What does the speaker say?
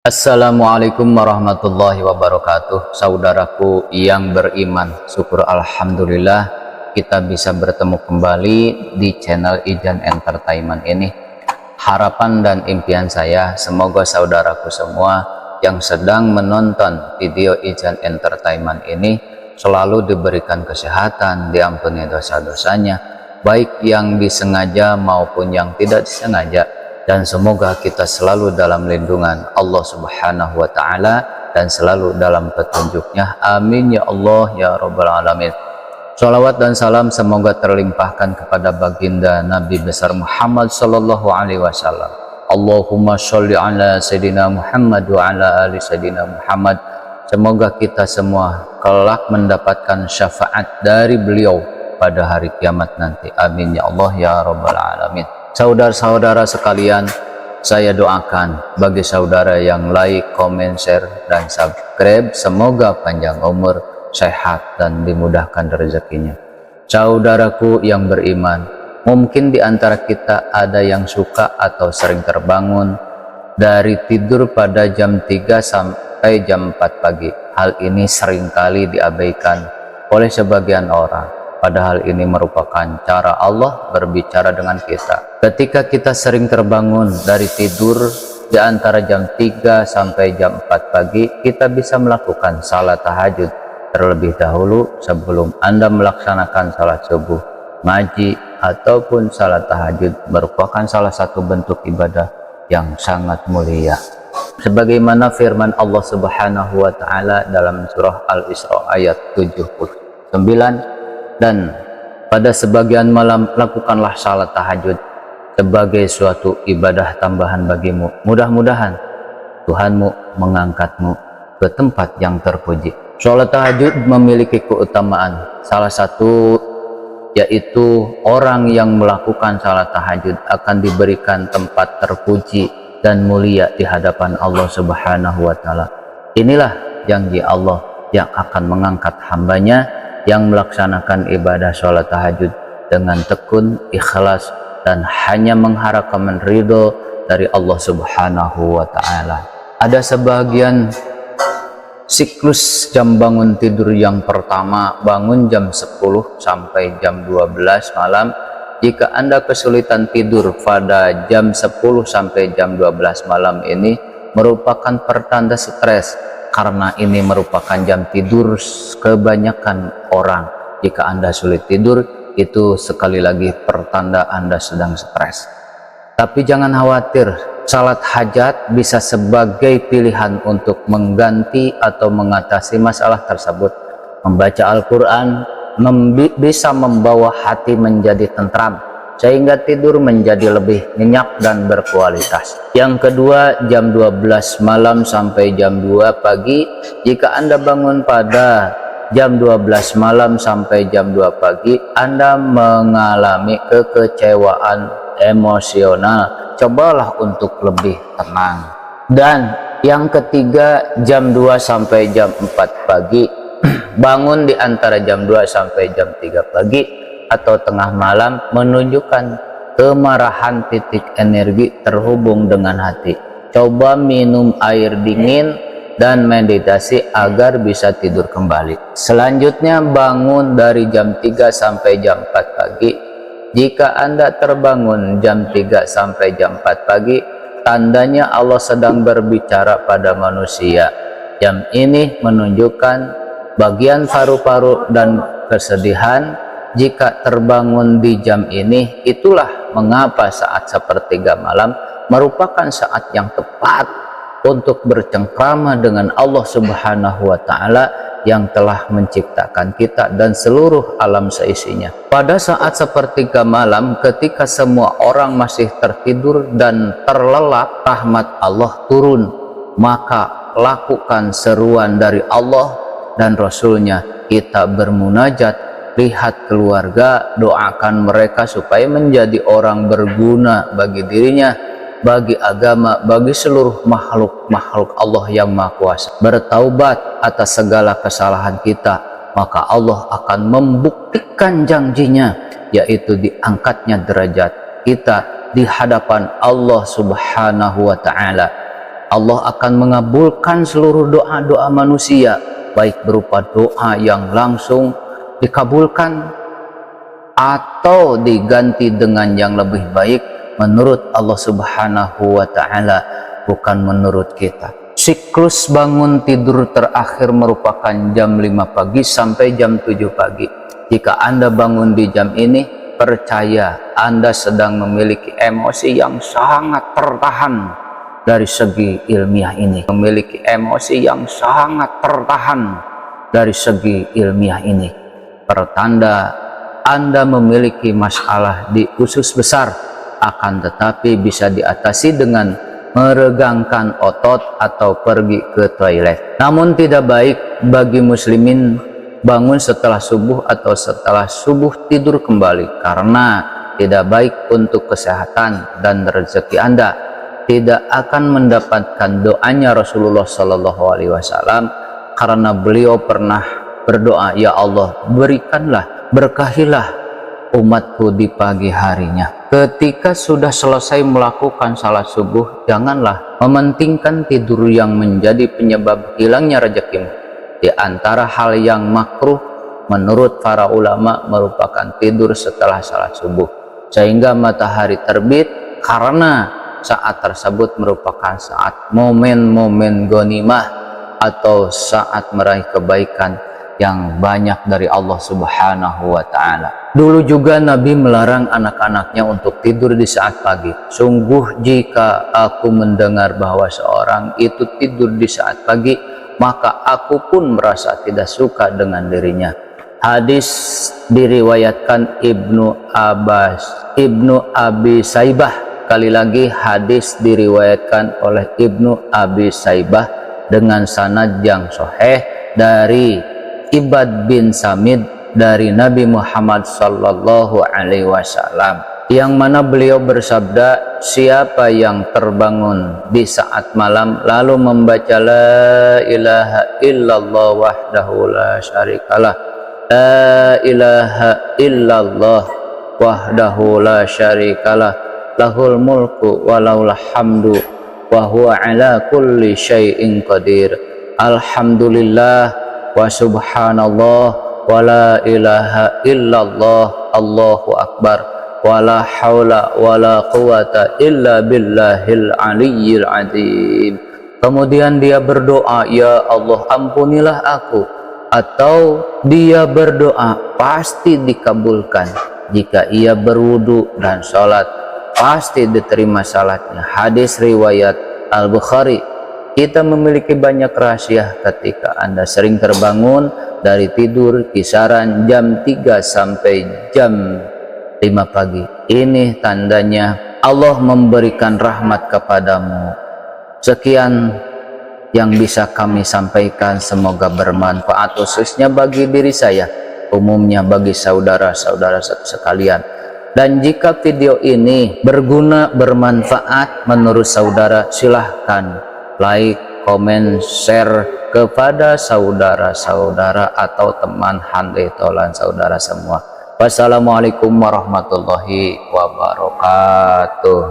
Assalamualaikum warahmatullahi wabarakatuh. Saudaraku yang beriman, syukur alhamdulillah kita bisa bertemu kembali di channel Ijan Entertainment ini. Harapan dan impian saya semoga saudaraku semua yang sedang menonton video Ijan Entertainment ini selalu diberikan kesehatan, diampuni dosa-dosanya, baik yang disengaja maupun yang tidak disengaja, dan semoga kita selalu dalam lindungan Allah Subhanahu wa Ta'ala dan selalu dalam petunjuknya. Amin ya Allah ya Rabbal Alamin. Salawat dan salam semoga terlimpahkan kepada baginda Nabi besar Muhammad sallallahu alaihi wasallam. Allahumma sholli ala Sayyidina Muhammad wa ala ali Sayyidina Muhammad. Semoga kita semua kelak mendapatkan syafaat dari beliau pada hari kiamat nanti. Amin ya Allah ya Rabbal Alamin. Saudara-saudara sekalian, saya doakan bagi saudara yang like, comment, share, dan subscribe, semoga panjang umur, sehat, dan dimudahkan rezekinya. Saudaraku yang beriman, mungkin di antara kita ada yang suka atau sering terbangun dari tidur pada jam 3 sampai jam 4 pagi. Hal ini seringkali diabaikan oleh sebagian orang. Padahal ini merupakan cara Allah berbicara dengan kita. Ketika kita sering terbangun dari tidur di antara jam 3 sampai jam 4 pagi, kita bisa melakukan salat tahajud terlebih dahulu sebelum Anda melaksanakan salat subuh. Ngaji ataupun salat tahajud merupakan salah satu bentuk ibadah yang sangat mulia. Sebagaimana firman Allah Subhanahu wa Ta'ala dalam surah Al-Isra ayat 79, dan pada sebagian malam lakukanlah salat tahajud sebagai suatu ibadah tambahan bagimu. Mudah-mudahan Tuhanmu mengangkatmu ke tempat yang terpuji. Salat tahajud memiliki keutamaan. Salah satu yaitu orang yang melakukan salat tahajud akan diberikan tempat terpuji dan mulia di hadapan Allah Subhanahu wa Ta'ala. Inilah janji Allah yang akan mengangkat hambanya yang melaksanakan ibadah sholat tahajud dengan tekun, ikhlas, dan hanya mengharapkan ridho dari Allah Subhanahu wa Ta'ala. Ada sebagian siklus jam bangun tidur yang pertama, bangun jam 10 sampai jam 12 malam. Jika Anda kesulitan tidur pada jam 10 sampai jam 12 malam ini merupakan pertanda stres, karena ini merupakan jam tidur kebanyakan orang. Jika Anda sulit tidur, itu sekali lagi pertanda Anda sedang stres. Tapi jangan khawatir, salat hajat bisa sebagai pilihan untuk mengganti atau mengatasi masalah tersebut. Membaca Al-Quran bisa membawa hati menjadi tentram, sehingga tidur menjadi lebih nyenyak dan berkualitas. Yang kedua, jam 12 malam sampai jam 2 pagi. Jika Anda bangun pada jam 12 malam sampai jam 2 pagi, Anda mengalami kekecewaan emosional. Cobalah untuk lebih tenang. Dan yang ketiga, jam 2 sampai jam 4 pagi. Bangun di antara jam 2 sampai jam 3 pagi atau tengah malam menunjukkan kemarahan, titik energi terhubung dengan hati. Coba minum air dingin dan meditasi agar bisa tidur kembali. Selanjutnya, bangun dari jam 3 sampai jam 4 pagi. Jika Anda terbangun jam 3 sampai jam 4 pagi, tandanya Allah sedang berbicara pada manusia. Jam ini menunjukkan bagian paru-paru dan kesedihan. Jika terbangun di jam ini, itulah mengapa saat sepertiga malam merupakan saat yang tepat untuk bercengkrama dengan Allah Subhanahu wa Ta'ala yang telah menciptakan kita dan seluruh alam seisinya. Pada saat sepertiga malam, ketika semua orang masih tertidur dan terlelap, rahmat Allah turun, maka lakukan seruan dari Allah dan Rasulnya. Kita bermunajat, lihat keluarga, doakan mereka supaya menjadi orang berguna bagi dirinya, bagi agama, bagi seluruh makhluk Allah yang Maha Kuasa. Bertaubat atas segala kesalahan kita, maka Allah akan membuktikan janjinya, yaitu diangkatnya derajat kita di hadapan Allah Subhanahu wa Ta'ala. Allah akan mengabulkan seluruh doa-doa manusia, baik berupa doa yang langsung dikabulkan atau diganti dengan yang lebih baik menurut Allah Subhanahu wa Ta'ala, bukan menurut kita. Siklus bangun tidur terakhir merupakan jam 5 pagi sampai jam 7 pagi. Jika Anda bangun di jam ini, percaya Anda sedang memiliki emosi yang sangat tertahan dari segi ilmiah ini. Memiliki emosi yang sangat tertahan dari segi ilmiah ini. Pertanda Anda memiliki masalah di usus besar, akan tetapi bisa diatasi dengan meregangkan otot atau pergi ke toilet. Namun tidak baik bagi muslimin bangun setelah subuh atau setelah subuh tidur kembali, karena tidak baik untuk kesehatan dan rezeki Anda. Tidak akan mendapatkan doanya Rasulullah Shallallahu Alaihi Wasallam, karena beliau pernah berdoa, ya Allah, berikanlah, berkahilah umatku di pagi harinya. Ketika sudah selesai melakukan salat subuh, janganlah mementingkan tidur yang menjadi penyebab hilangnya rezekimu. Di antara hal yang makruh menurut para ulama merupakan tidur setelah salat subuh sehingga matahari terbit, karena saat tersebut merupakan saat momen-momen ghanimah atau saat meraih kebaikan yang banyak dari Allah Subhanahu wa Ta'ala. Dulu juga Nabi melarang anak-anaknya untuk tidur di saat pagi. Sungguh jika aku mendengar bahwa seorang itu tidur di saat pagi, maka aku pun merasa tidak suka dengan dirinya. Hadis diriwayatkan Ibnu Abi Saibah. Sekali lagi, hadis diriwayatkan oleh Ibnu Abi Saibah dengan sanad yang sahih dari Ibad bin Samid dari Nabi Muhammad Sallallahu Alaihi Wasallam, yang mana beliau bersabda, siapa yang terbangun di saat malam lalu membaca la ilaha illallah wahdahu la syarikalah, la ilaha illallah wahdahu la syarikalah, lahul mulku walahul hamdu wa huwa ala kulli syai'in qadir, alhamdulillah wa subhanallah wa la ilaha illallah, Allahu akbar, wa la haula wa la quwata illa billahil aliyyil azim. Kemudian dia berdoa, ya Allah, ampunilah aku, atau dia berdoa pasti dikabulkan. Jika ia berwudu dan sholat, pasti diterima salatnya. Hadis riwayat Al-Bukhari. Kita memiliki banyak rahasia ketika Anda sering terbangun dari tidur kisaran jam 3 sampai jam 5 pagi. Ini tandanya Allah memberikan rahmat kepadamu. Sekian yang bisa kami sampaikan, semoga bermanfaat khususnya bagi diri saya, umumnya bagi saudara-saudara sekalian. Dan jika video ini berguna, bermanfaat menurut saudara, silahkan like, komen, share kepada saudara-saudara atau teman handai tolan saudara semua. Wassalamualaikum warahmatullahi wabarakatuh.